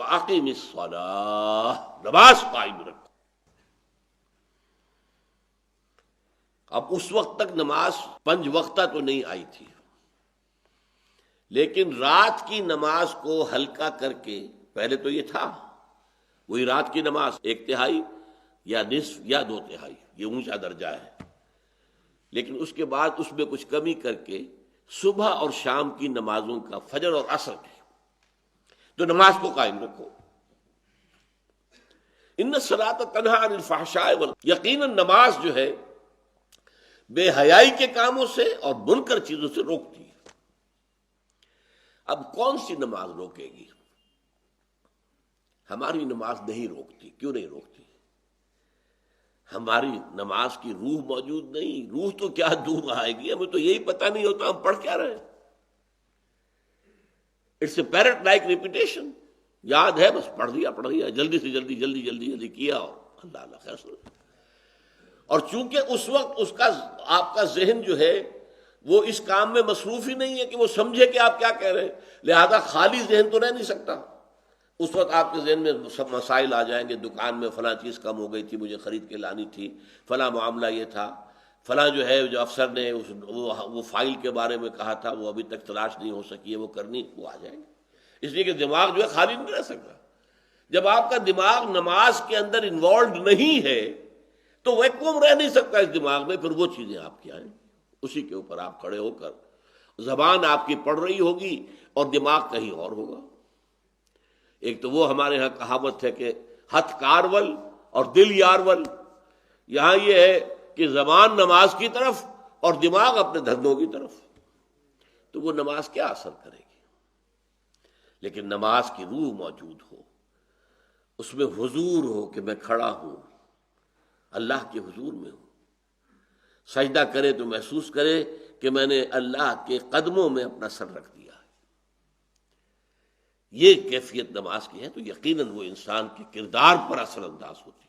وَأَقِمِ الصَّلَاةَ، نماز قائم رکھو۔ اب اس وقت تک نماز 5 وقتہ تو نہیں آئی تھی، لیکن رات کی نماز کو ہلکا کر کے، پہلے تو یہ تھا وہی رات کی نماز 1/3 یا نصف یا 2/3، یہ اونچا درجہ ہے، لیکن اس کے بعد اس میں کچھ کمی کر کے صبح اور شام کی نمازوں کا، فجر اور عصر کی، تو نماز کو قائم رکھو۔ ان الصلاۃ تنہی عن الفحشاء یقیناً نماز جو ہے بے حیائی کے کاموں سے اور منکر چیزوں سے روکتی ہے۔ اب کون سی نماز روکے گی؟ ہماری نماز نہیں روکتی۔ کیوں نہیں روکتی؟ ہماری نماز کی روح موجود نہیں۔ روح تو کیا دور آئے گی، ہمیں تو یہی پتہ نہیں ہوتا ہم پڑھ کیا رہے ہیں۔ It's a parrot like repetition, یاد ہے بس پڑھ دیا جلدی سے جلدی کیا، اور اللہ خیر سن۔ اور چونکہ اس وقت آپ کا ذہن جو ہے وہ اس کام میں مصروف ہی نہیں ہے کہ وہ سمجھے کہ آپ کیا کہہ رہے ہیں، لہذا خالی ذہن تو رہ نہیں سکتا۔ اس وقت آپ کے ذہن میں سب مسائل آ جائیں گے، دکان میں فلاں چیز کم ہو گئی تھی، مجھے خرید کے لانی تھی، فلاں معاملہ یہ تھا، فلاں جو ہے جو افسر نے وہ فائل کے بارے میں کہا تھا وہ ابھی تک تلاش نہیں ہو سکی ہے، وہ کرنی، وہ آ جائیں گے۔ اس لیے کہ دماغ جو ہے خالی نہیں رہ سکتا۔ جب آپ کا دماغ نماز کے اندر انوالوڈ نہیں ہے تو ویکوم رہ نہیں سکتا اس دماغ میں، پھر وہ چیزیں آپ کی آئیں، اسی کے اوپر آپ کھڑے ہو کر زبان آپ کی پڑھ رہی ہوگی اور دماغ کہیں اور ہوگا۔ ایک تو وہ ہمارے ہاں کہاوت ہے کہ ہتھ کارول اور دل یارول، یہاں یہ ہے کہ زبان نماز کی طرف اور دماغ اپنے دھندوں کی طرف، تو وہ نماز کیا اثر کرے گی؟ لیکن نماز کی روح موجود ہو، اس میں حضور ہو کہ میں کھڑا ہوں، اللہ کے حضور میں ہوں، سجدہ کرے تو محسوس کرے کہ میں نے اللہ کے قدموں میں اپنا سر رکھ دیا ہے۔ یہ کیفیت نماز کی ہے تو یقیناً وہ انسان کے کردار پر اثر انداز ہوتی ہے۔